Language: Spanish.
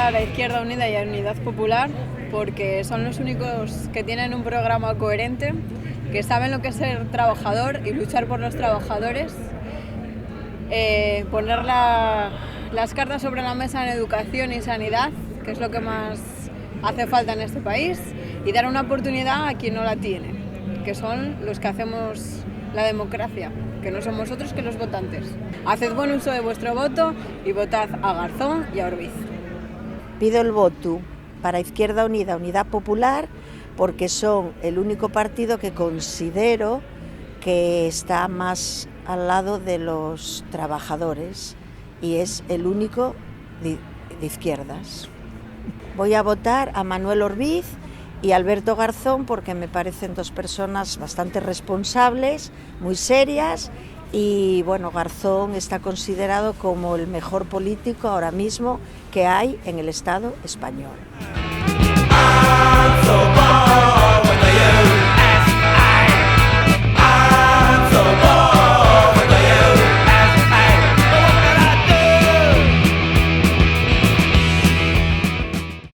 votar a Izquierda Unida y a Unidad Popular porque son los únicos que tienen un programa coherente, que saben lo que es ser trabajador y luchar por los trabajadores, poner las cartas sobre la mesa en educación y sanidad, que es lo que más hace falta en este país, y dar una oportunidad a quien no la tiene, que son los que hacemos la democracia, que no somos otros que los votantes. Haced buen uso de vuestro voto y votad a Garzón y a Orbiz. Pido el voto para Izquierda Unida, Unidad Popular, porque son el único partido que considero que está más al lado de los trabajadores y es el único de izquierdas. Voy a votar a Manuel Orbiz y Alberto Garzón porque me parecen dos personas bastante responsables, muy serias, y bueno, Garzón está considerado como el mejor político ahora mismo que hay en el Estado español.